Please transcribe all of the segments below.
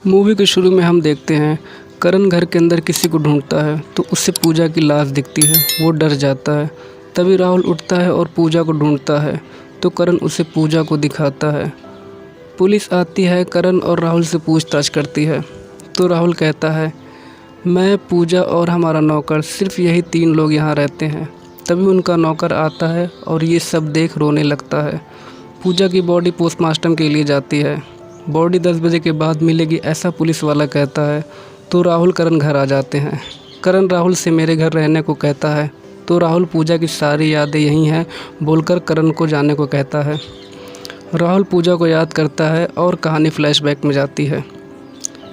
Movie के शुरू में हम देखते हैं करण घर के अंदर किसी को ढूंढता है तो उसे पूजा की लाश दिखती है। वो डर जाता है। तभी राहुल उठता है और पूजा को ढूंढता है तो करण उसे पूजा को दिखाता है। पुलिस आती है, करण और राहुल से पूछताछ करती है तो राहुल कहता है, मैं, पूजा और हमारा नौकर, सिर्फ यही 3 लोग यहाँ रहते हैं। तभी उनका नौकर आता है और ये सब देख रोने लगता है। पूजा की बॉडी पोस्टमार्टम के लिए जाती है। बॉडी 10 बजे के बाद मिलेगी ऐसा पुलिस वाला कहता है तो राहुल करण घर आ जाते हैं। करण राहुल से मेरे घर रहने को कहता है तो राहुल पूजा की सारी यादें यही हैं बोलकर करण को जाने को कहता है। राहुल पूजा को याद करता है और कहानी फ्लैशबैक में जाती है।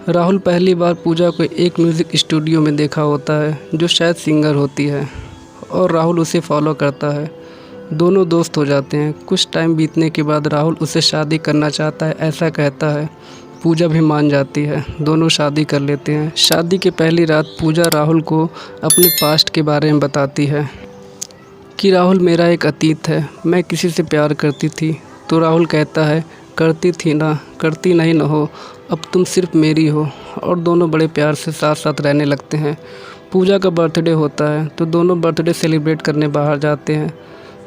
राहुल पहली बार पूजा को एक म्यूज़िक स्टूडियो में देखा होता है जो शायद सिंगर होती है और राहुल उसे फॉलो करता है। दोनों दोस्त हो जाते हैं। कुछ टाइम बीतने के बाद राहुल उसे शादी करना चाहता है ऐसा कहता है। पूजा भी मान जाती है। दोनों शादी कर लेते हैं। शादी के पहली रात पूजा राहुल को अपने पास्ट के बारे में बताती है कि राहुल, मेरा एक अतीत है, मैं किसी से प्यार करती थी। तो राहुल कहता है, करती थी ना, करती नहीं न हो, अब तुम सिर्फ मेरी हो। और दोनों बड़े प्यार से साथ साथ रहने लगते हैं। पूजा का बर्थडे होता है तो दोनों बर्थडे सेलिब्रेट करने बाहर जाते हैं।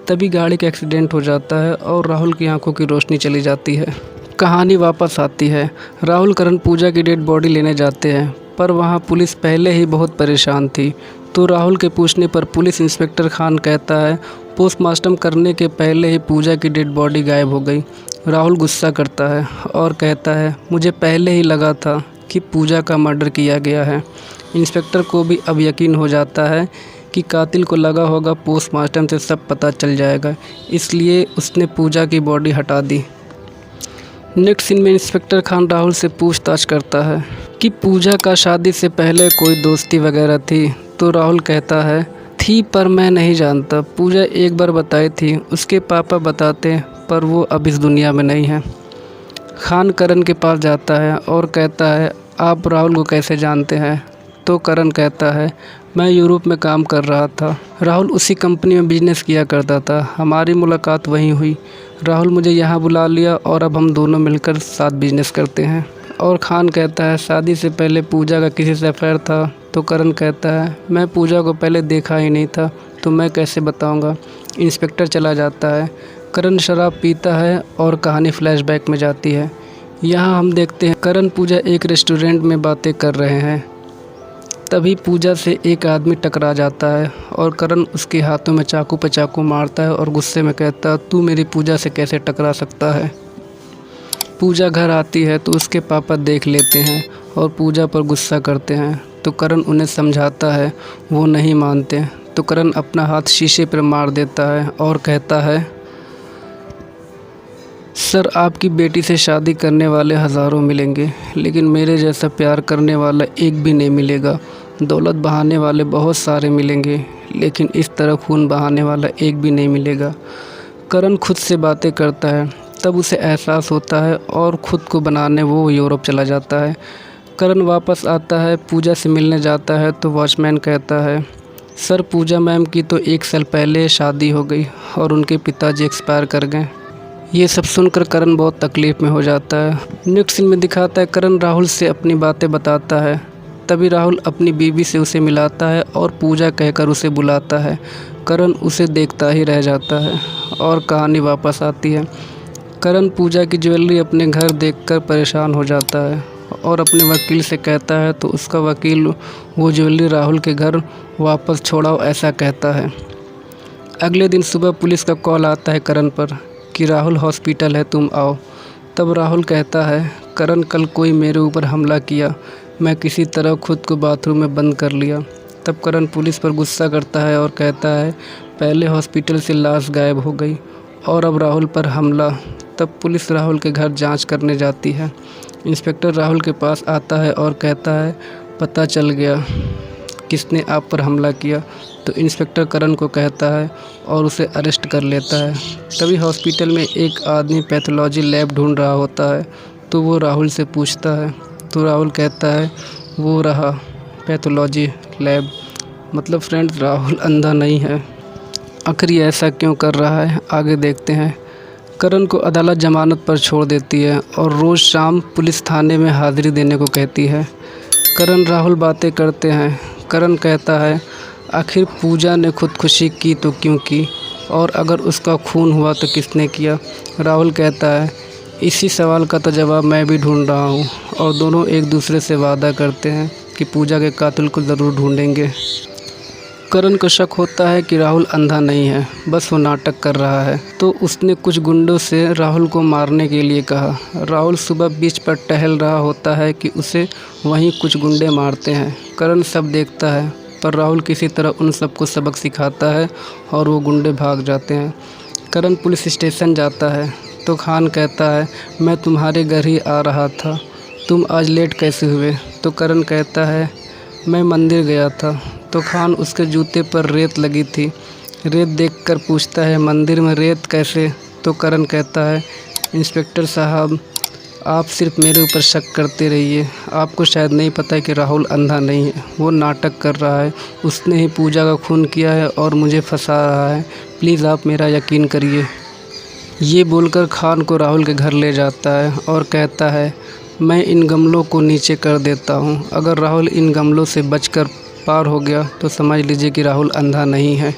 तभी गाड़ी का एक्सीडेंट हो जाता है और राहुल की आंखों की रोशनी चली जाती है। कहानी वापस आती है। राहुल करण पूजा की डेड बॉडी लेने जाते हैं पर वहां पुलिस पहले ही बहुत परेशान थी। तो राहुल के पूछने पर पुलिस इंस्पेक्टर खान कहता है, पोस्टमार्टम करने के पहले ही पूजा की डेड बॉडी गायब हो गई। राहुल गुस्सा करता है और कहता है, मुझे पहले ही लगा था कि पूजा का मर्डर किया गया है। इंस्पेक्टर को भी अब यकीन हो जाता है कि कातिल को लगा होगा पोस्टमार्टम से सब पता चल जाएगा, इसलिए उसने पूजा की बॉडी हटा दी। नेक्स्ट सीन में इंस्पेक्टर खान राहुल से पूछताछ करता है कि पूजा का शादी से पहले कोई दोस्ती वगैरह थी। तो राहुल कहता है, थी पर मैं नहीं जानता। पूजा एक बार बताई थी, उसके पापा बताते, पर वो अब इस दुनिया में नहीं है। खान करण के पास जाता है और कहता है, आप राहुल को कैसे जानते हैं? तो करण कहता है, मैं यूरोप में काम कर रहा था। राहुल उसी कंपनी में बिजनेस किया करता था। हमारी मुलाकात वहीं हुई। राहुल मुझे यहाँ बुला लिया और अब हम दोनों मिलकर साथ बिजनेस करते हैं। और खान कहता है, शादी से पहले पूजा का किसी से अफेयर था? तो करण कहता है, मैं पूजा को पहले देखा ही नहीं था तो मैं कैसे बताऊँगा। इंस्पेक्टर चला जाता है। करण शराब पीता है और कहानी फ्लैशबैक में जाती है। यहाँ हम देखते हैं करण पूजा एक रेस्टोरेंट में बातें कर रहे हैं। तभी पूजा से एक आदमी टकरा जाता है और करण उसके हाथों में चाकू पे चाकू मारता है और गुस्से में कहता है, तू मेरी पूजा से कैसे टकरा सकता है। पूजा घर आती है तो उसके पापा देख लेते हैं और पूजा पर गुस्सा करते हैं। तो करण उन्हें समझाता है, वो नहीं मानते। तो करण अपना हाथ शीशे पर मार देता है और कहता है, सर, आपकी बेटी से शादी करने वाले हज़ारों मिलेंगे लेकिन मेरे जैसा प्यार करने वाला एक भी नहीं मिलेगा। दौलत बहाने वाले बहुत सारे मिलेंगे लेकिन इस तरह खून बहाने वाला एक भी नहीं मिलेगा। करण खुद से बातें करता है। तब उसे एहसास होता है और ख़ुद को बनाने वो यूरोप चला जाता है। करण वापस आता है, पूजा से मिलने जाता है तो वॉचमैन कहता है, सर, पूजा मैम की तो 1 साल पहले शादी हो गई और उनके पिताजी एक्सपायर कर गए। ये सब सुनकर करण बहुत तकलीफ़ में हो जाता है। नेक्स्ट सीन में दिखाता है करण राहुल से अपनी बातें बताता है। तभी राहुल अपनी बीवी से उसे मिलाता है और पूजा कहकर उसे बुलाता है। करण उसे देखता ही रह जाता है और कहानी वापस आती है। करण पूजा की ज्वेलरी अपने घर देखकर परेशान हो जाता है और अपने वकील से कहता है तो उसका वकील वो ज्वेलरी राहुल के घर वापस छोड़ाओ ऐसा कहता है। अगले दिन सुबह पुलिस का कॉल आता है करण पर कि राहुल हॉस्पिटल है, तुम आओ। तब राहुल कहता है, करण, कल कोई मेरे ऊपर हमला किया, मैं किसी तरह खुद को बाथरूम में बंद कर लिया। तब करण पुलिस पर गुस्सा करता है और कहता है, पहले हॉस्पिटल से लाश गायब हो गई और अब राहुल पर हमला। तब पुलिस राहुल के घर जांच करने जाती है। इंस्पेक्टर राहुल के पास आता है और कहता है, पता चल गया किसने आप पर हमला किया। तो इंस्पेक्टर करण को कहता है और उसे अरेस्ट कर लेता है। तभी हॉस्पिटल में एक आदमी पैथोलॉजी लैब ढूंढ रहा होता है तो वो राहुल से पूछता है। तो राहुल कहता है, वो रहा पैथोलॉजी लैब। मतलब फ्रेंड्स, राहुल अंधा नहीं है। आखिर ये ऐसा क्यों कर रहा है, आगे देखते हैं। करण को अदालत जमानत पर छोड़ देती है और रोज़ शाम पुलिस थाने में हाज़िरी देने को कहती है। करण राहुल बातें करते हैं। करण कहता है, आखिर पूजा ने खुदकुशी की तो क्यों की, और अगर उसका खून हुआ तो किसने किया। राहुल कहता है, इसी सवाल का तो जवाब मैं भी ढूंढ रहा हूँ। और दोनों एक दूसरे से वादा करते हैं कि पूजा के कातिल को ज़रूर ढूंढेंगे। करण को शक होता है कि राहुल अंधा नहीं है, बस वो नाटक कर रहा है। तो उसने कुछ गुंडों से राहुल को मारने के लिए कहा। राहुल सुबह बीच पर टहल रहा होता है कि उसे वहीं कुछ गुंडे मारते हैं। करण सब देखता है, पर राहुल किसी तरह उन सबको सबक सिखाता है और वो गुंडे भाग जाते हैं। करण पुलिस स्टेशन जाता है तो खान कहता है, मैं तुम्हारे घर ही आ रहा था, तुम आज लेट कैसे हुए। तो करण कहता है, मैं मंदिर गया था। तो खान उसके जूते पर रेत लगी थी। रेत देखकर पूछता है, मंदिर में रेत कैसे। तो करण कहता है, इंस्पेक्टर साहब, आप सिर्फ मेरे ऊपर शक करते रहिए। आपको शायद नहीं पता कि राहुल अंधा नहीं है, वो नाटक कर रहा है। उसने ही पूजा का खून किया है और मुझे फंसा रहा है। प्लीज़ आप मेरा यकीन करिए। ये बोलकर खान को राहुल के घर ले जाता है और कहता है, मैं इन गमलों को नीचे कर देता हूँ। अगर राहुल इन गमलों से बचकर पार हो गया तो समझ लीजिए कि राहुल अंधा नहीं है।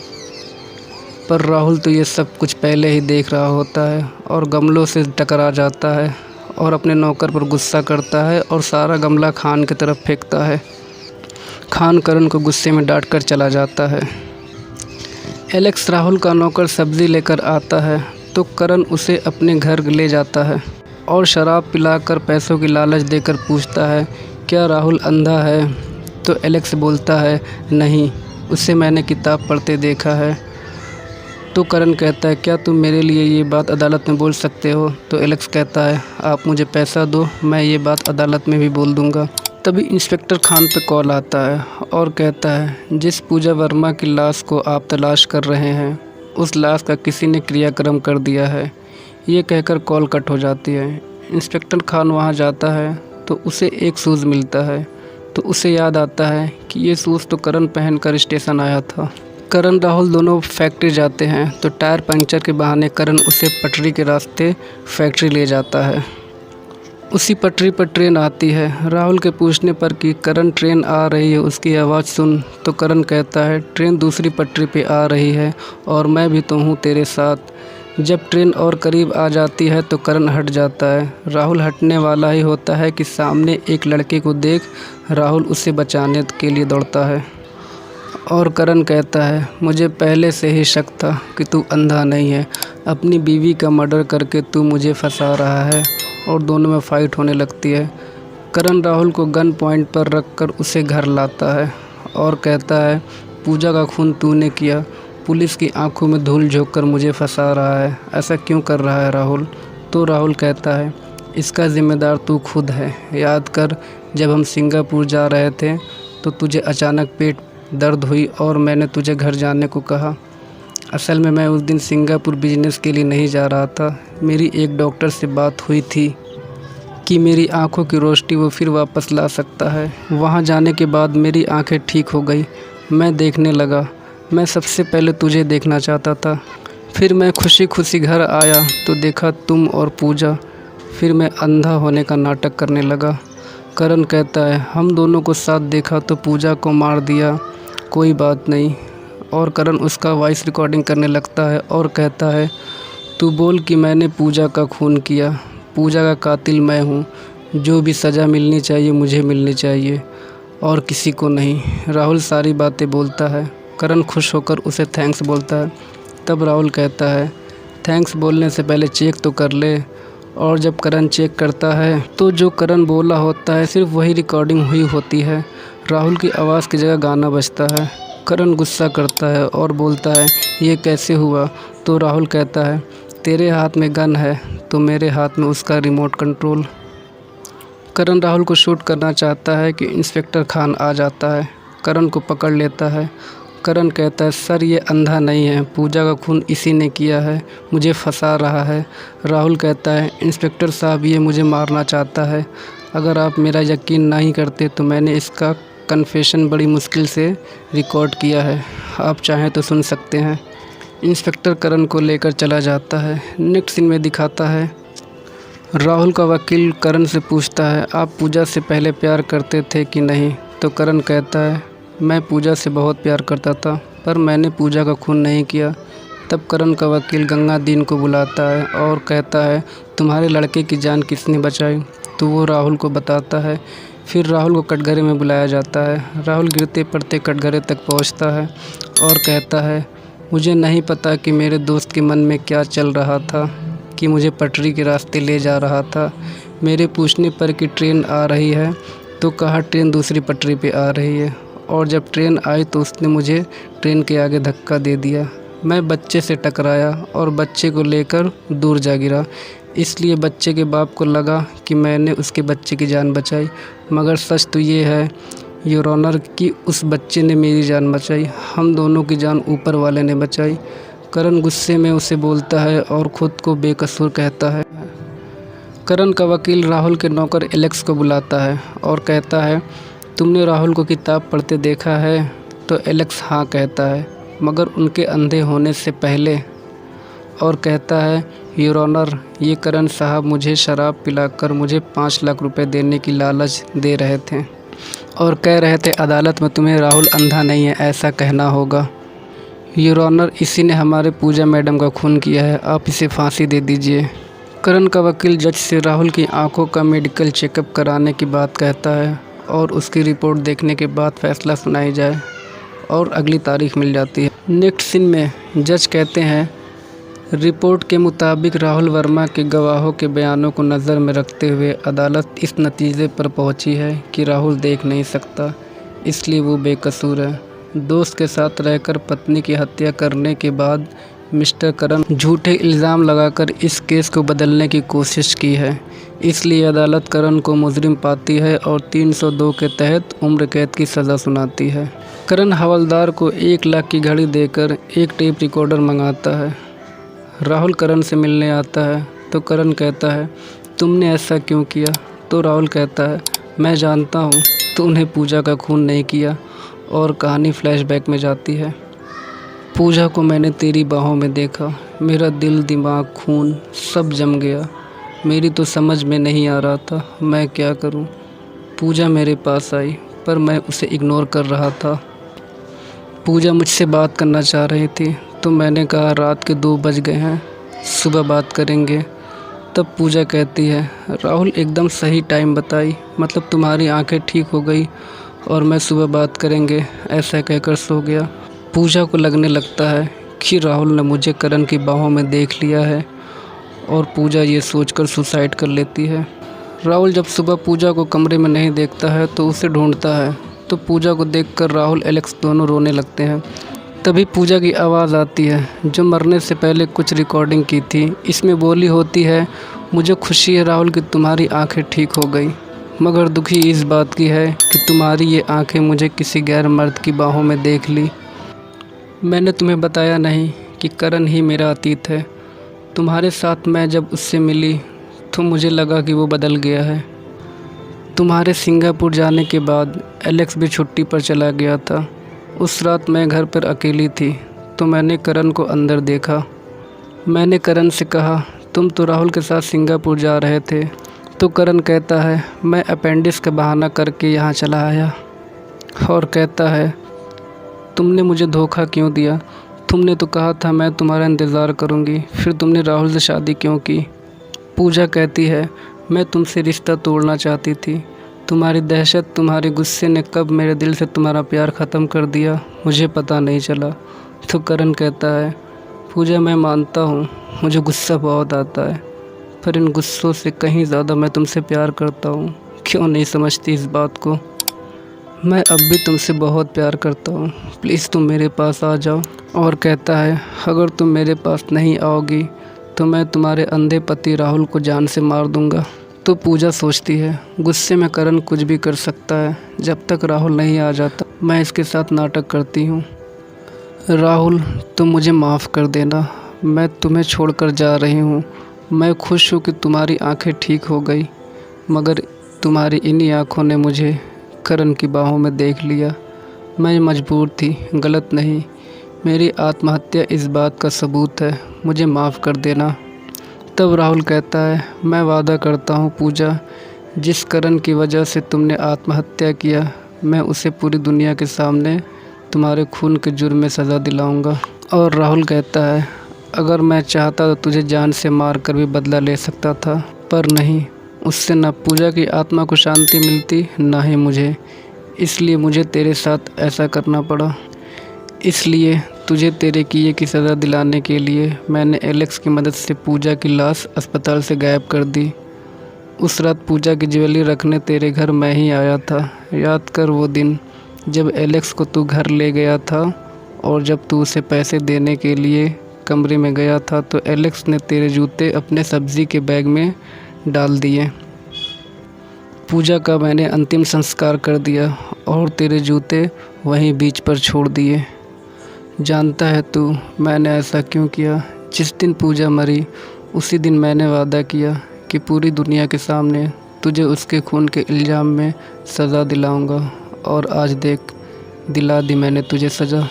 पर राहुल तो ये सब कुछ पहले ही देख रहा होता है और गमलों से टकरा जाता है और अपने नौकर पर गुस्सा करता है और सारा गमला खान की तरफ फेंकता है। खान करण को गुस्से में डांट कर चला जाता है। एलेक्स राहुल का नौकर सब्ज़ी लेकर आता है तो करण उसे अपने घर ले जाता है और शराब पिलाकर पैसों की लालच देकर पूछता है, क्या राहुल अंधा है। तो एलेक्स बोलता है, नहीं, उसे मैंने किताब पढ़ते देखा है। तो करण कहता है, क्या तुम मेरे लिए ये बात अदालत में बोल सकते हो। तो एलेक्स कहता है, आप मुझे पैसा दो, मैं ये बात अदालत में भी बोल दूँगा। तभी इंस्पेक्टर खान पे कॉल आता है और कहता है, जिस पूजा वर्मा की लाश को आप तलाश कर रहे हैं, उस लाश का किसी ने क्रियाक्रम कर दिया है। ये कहकर कॉल कट हो जाती है। इंस्पेक्टर खान वहाँ जाता है तो उसे एक शूज़ मिलता है। तो उसे याद आता है कि ये शूज़ तो करण पहनकर स्टेशन आया था। करण राहुल दोनों फैक्ट्री जाते हैं तो टायर पंक्चर के बहाने करण उसे पटरी के रास्ते फैक्ट्री ले जाता है। उसी पटरी पर ट्रेन आती है। राहुल के पूछने पर कि करण ट्रेन आ रही है, उसकी आवाज़ सुन। तो करण कहता है, ट्रेन दूसरी पटरी पे आ रही है और मैं भी तो हूँ तेरे साथ। जब ट्रेन और करीब आ जाती है तो करण हट जाता है। राहुल हटने वाला ही होता है कि सामने एक लड़के को देख राहुल उसे बचाने के लिए दौड़ता है और करण कहता है, मुझे पहले से ही शक था कि तू अंधा नहीं है। अपनी बीवी का मर्डर करके तू मुझे फंसा रहा है। और दोनों में फ़ाइट होने लगती है। करण राहुल को गन पॉइंट पर रखकर उसे घर लाता है और कहता है, पूजा का खून तूने किया। पुलिस की आंखों में धूल झोंक कर मुझे फंसा रहा है। ऐसा क्यों कर रहा है राहुल। तो राहुल कहता है, इसका ज़िम्मेदार तू खुद है। याद कर, जब हम सिंगापुर जा रहे थे तो तुझे अचानक पेट दर्द हुई और मैंने तुझे घर जाने को कहा। असल में मैं उस दिन सिंगापुर बिजनेस के लिए नहीं जा रहा था। मेरी एक डॉक्टर से बात हुई थी कि मेरी आंखों की रोशनी वो फिर वापस ला सकता है। वहाँ जाने के बाद मेरी आंखें ठीक हो गई। मैं देखने लगा। मैं सबसे पहले तुझे देखना चाहता था। फिर मैं खुशी खुशी घर आया तो देखा तुम और पूजा। फिर मैं अंधा होने का नाटक करने लगा। करण कहता है, हम दोनों को साथ देखा तो पूजा को मार दिया, कोई बात नहीं। और करण उसका वॉइस रिकॉर्डिंग करने लगता है और कहता है, तू बोल कि मैंने पूजा का खून किया। पूजा का कातिल मैं हूँ। जो भी सज़ा मिलनी चाहिए मुझे मिलनी चाहिए और किसी को नहीं। राहुल सारी बातें बोलता है। करण खुश होकर उसे थैंक्स बोलता है। तब राहुल कहता है, थैंक्स बोलने से पहले चेक तो कर ले। और जब करण चेक करता है तो जो करण बोला होता है सिर्फ वही रिकॉर्डिंग हुई होती है। राहुल की आवाज़ की जगह गाना बजता है। करण गुस्सा करता है और बोलता है, ये कैसे हुआ। तो राहुल कहता है, तेरे हाथ में गन है तो मेरे हाथ में उसका रिमोट कंट्रोल। करण राहुल को शूट करना चाहता है कि इंस्पेक्टर खान आ जाता है। करण को पकड़ लेता है। करण कहता है, सर ये अंधा नहीं है, पूजा का खून इसी ने किया है, मुझे फंसा रहा है। राहुल कहता है, इंस्पेक्टर साहब ये मुझे मारना चाहता है। अगर आप मेरा यकीन नहीं करते तो मैंने इसका कन्फेशन बड़ी मुश्किल से रिकॉर्ड किया है, आप चाहें तो सुन सकते हैं। इंस्पेक्टर करण को लेकर चला जाता है। नेक्स्ट सीन में दिखाता है राहुल का वकील करण से पूछता है, आप पूजा से पहले प्यार करते थे कि नहीं? तो करण कहता है, मैं पूजा से बहुत प्यार करता था, पर मैंने पूजा का खून नहीं किया। तब करण का वकील गंगादीन को बुलाता है और कहता है, तुम्हारे लड़के की जान किसने बचाई? तो वो राहुल को बताता है। फिर राहुल को कटघरे में बुलाया जाता है। राहुल गिरते पड़ते कटघरे तक पहुंचता है और कहता है, मुझे नहीं पता कि मेरे दोस्त के मन में क्या चल रहा था कि मुझे पटरी के रास्ते ले जा रहा था। मेरे पूछने पर कि ट्रेन आ रही है तो कहा ट्रेन दूसरी पटरी पे आ रही है, और जब ट्रेन आई तो उसने मुझे ट्रेन के आगे धक्का दे दिया। मैं बच्चे से टकराया और बच्चे को लेकर दूर जा गिरा, इसलिए बच्चे के बाप को लगा कि मैंने उसके बच्चे की जान बचाई, मगर सच तो ये है योर ऑनर कि उस बच्चे ने मेरी जान बचाई। हम दोनों की जान ऊपर वाले ने बचाई। करण गुस्से में उसे बोलता है और ख़ुद को बेकसूर कहता है। करण का वकील राहुल के नौकर एलेक्स को बुलाता है और कहता है, तुमने राहुल को किताब पढ़ते देखा है? तो एलेक्स हाँ कहता है, मगर उनके अंधे होने से पहले, और कहता है, योर ऑनर, ये करण साहब मुझे शराब पिलाकर मुझे 5 लाख रुपए देने की लालच दे रहे थे और कह रहे थे अदालत में तुम्हें राहुल अंधा नहीं है ऐसा कहना होगा। योर ऑनर, इसी ने हमारे पूजा मैडम का खून किया है, आप इसे फांसी दे दीजिए। करण का वकील जज से राहुल की आंखों का मेडिकल चेकअप कराने की बात कहता है और उसकी रिपोर्ट देखने के बाद फैसला सुनाई जाए और अगली तारीख मिल जाती है। नेक्स्ट सीन में जज कहते हैं, रिपोर्ट के मुताबिक राहुल वर्मा के गवाहों के बयानों को नज़र में रखते हुए अदालत इस नतीजे पर पहुंची है कि राहुल देख नहीं सकता, इसलिए वो बेकसूर है। दोस्त के साथ रहकर पत्नी की हत्या करने के बाद मिस्टर करण झूठे इल्ज़ाम लगाकर इस केस को बदलने की कोशिश की है, इसलिए अदालत करण को मुजरिम पाती है और 302 के तहत उम्र कैद की सज़ा सुनाती है। करण हवलदार को 1 लाख की घड़ी देकर एक टेप रिकॉर्डर मंगाता है। राहुल करण से मिलने आता है तो करण कहता है, तुमने ऐसा क्यों किया? तो राहुल कहता है, मैं जानता हूँ तूने पूजा का खून नहीं किया, और कहानी फ्लैशबैक में जाती है। पूजा को मैंने तेरी बाहों में देखा, मेरा दिल दिमाग खून सब जम गया, मेरी तो समझ में नहीं आ रहा था मैं क्या करूं। पूजा मेरे पास आई पर मैं उसे इग्नोर कर रहा था। पूजा मुझसे बात करना चाह रही थी तो मैंने कहा रात के 2 बज गए हैं, सुबह बात करेंगे। तब पूजा कहती है, राहुल एकदम सही टाइम बताई, मतलब तुम्हारी आंखें ठीक हो गई और मैं सुबह बात करेंगे, ऐसा कहकर सो गया। पूजा को लगने लगता है कि राहुल ने मुझे करण की बाहों में देख लिया है और पूजा ये सोचकर सुसाइड कर लेती है। राहुल जब सुबह पूजा को कमरे में नहीं देखता है तो उसे ढूंढता है, तो पूजा को देखकर राहुल एलेक्स दोनों रोने लगते हैं। तभी पूजा की आवाज़ आती है जो मरने से पहले कुछ रिकॉर्डिंग की थी। इसमें बोली होती है, मुझे खुशी है राहुल कि तुम्हारी आंखें ठीक हो गई, मगर दुखी इस बात की है कि तुम्हारी ये आंखें मुझे किसी गैर मर्द की बाहों में देख ली। मैंने तुम्हें बताया नहीं कि करण ही मेरा अतीत है। तुम्हारे साथ मैं जब उससे मिली तो मुझे लगा कि वो बदल गया है। तुम्हारे सिंगापुर जाने के बाद एलेक्स भी छुट्टी पर चला गया था। उस रात मैं घर पर अकेली थी तो मैंने करण को अंदर देखा। मैंने करण से कहा, तुम तो राहुल के साथ सिंगापुर जा रहे थे। तो करण कहता है, मैं अपेंडिक्स का बहाना करके यहाँ चला आया, और कहता है, तुमने मुझे धोखा क्यों दिया? तुमने तो कहा था मैं तुम्हारा इंतज़ार करूँगी, फिर तुमने राहुल से शादी क्यों की? पूजा कहती है, मैं तुमसे रिश्ता तोड़ना चाहती थी। तुम्हारी दहशत, तुम्हारे गुस्से ने कब मेरे दिल से तुम्हारा प्यार ख़त्म कर दिया मुझे पता नहीं चला। तो करण कहता है, पूजा मैं मानता हूँ मुझे गुस्सा बहुत आता है, पर इन गुस्सों से कहीं ज़्यादा मैं तुमसे प्यार करता हूँ। क्यों नहीं समझती इस बात को? मैं अब भी तुमसे बहुत प्यार करता हूँ, प्लीज़ तुम मेरे पास आ जाओ। और कहता है, अगर तुम मेरे पास नहीं आओगी तो मैं तुम्हारे अंधे पति राहुल को जान से मार दूँगा। तो पूजा सोचती है, गुस्से में करण कुछ भी कर सकता है, जब तक राहुल नहीं आ जाता मैं इसके साथ नाटक करती हूँ। राहुल, तुम मुझे माफ़ कर देना, मैं तुम्हें छोड़कर जा रही हूँ। मैं खुश हूँ कि तुम्हारी आंखें ठीक हो गई, मगर तुम्हारी इन्हीं आँखों ने मुझे करण की बाहों में देख लिया। मैं मजबूर थी, गलत नहीं। मेरी आत्महत्या इस बात का सबूत है, मुझे माफ़ कर देना। तब राहुल कहता है, मैं वादा करता हूँ पूजा, जिस करण की वजह से तुमने आत्महत्या किया, मैं उसे पूरी दुनिया के सामने तुम्हारे खून के जुर्म में सज़ा दिलाऊंगा। और राहुल कहता है, अगर मैं चाहता तो तुझे जान से मार कर भी बदला ले सकता था, पर नहीं, उससे न पूजा की आत्मा को शांति मिलती ना ही मुझे, इसलिए मुझे तेरे साथ ऐसा करना पड़ा। इसलिए तुझे तेरे किए की सज़ा दिलाने के लिए मैंने एलेक्स की मदद से पूजा की लाश अस्पताल से गायब कर दी। उस रात पूजा की ज्वेलरी रखने तेरे घर मैं ही आया था। याद कर वो दिन जब एलेक्स को तू घर ले गया था और जब तू उसे पैसे देने के लिए कमरे में गया था तो एलेक्स ने तेरे जूते अपने सब्ज़ी के बैग में डाल दिए। पूजा का मैंने अंतिम संस्कार कर दिया और तेरे जूते वहीं बीच पर छोड़ दिए। जानता है तू मैंने ऐसा क्यों किया? जिस दिन पूजा मरी उसी दिन मैंने वादा किया कि पूरी दुनिया के सामने तुझे उसके खून के इल्ज़ाम में सज़ा दिलाऊंगा, और आज देख, दिला दी मैंने तुझे सज़ा।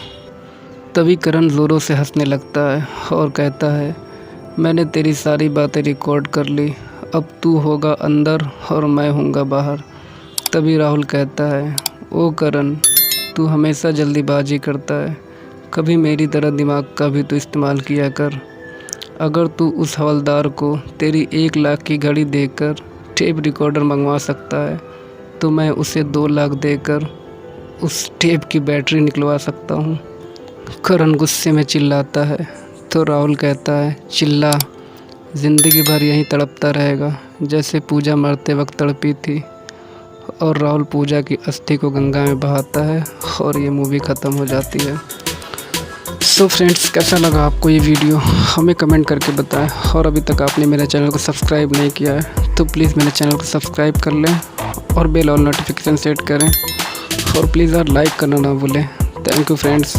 तभी करण ज़ोरों से हंसने लगता है और कहता है, मैंने तेरी सारी बातें रिकॉर्ड कर ली, अब तू होगा अंदर और मैं हूँगा बाहर। तभी राहुल कहता है, ओ करण, तू हमेशा जल्दीबाजी करता है, कभी मेरी तरह दिमाग का भी तो इस्तेमाल किया कर। अगर तू उस हवलदार को तेरी 1 लाख की घड़ी देकर टेप रिकॉर्डर मंगवा सकता है तो मैं उसे 2 लाख देकर उस टेप की बैटरी निकलवा सकता हूँ। करण गुस्से में चिल्लाता है तो राहुल कहता है, चिल्ला, ज़िंदगी भर यहीं तड़पता रहेगा जैसे पूजा मरते वक्त तड़पी थी। और राहुल पूजा की अस्थि को गंगा में बहाता है और ये मूवी ख़त्म हो जाती है। सो फ्रेंड्स, कैसा लगा आपको ये वीडियो हमें कमेंट करके बताएं, और अभी तक आपने मेरे चैनल को सब्सक्राइब नहीं किया है तो प्लीज़ मेरे चैनल को सब्सक्राइब कर लें और बेल और नोटिफिकेशन सेट करें, और प्लीज़ यार लाइक करना ना भूलें। Thank you friends.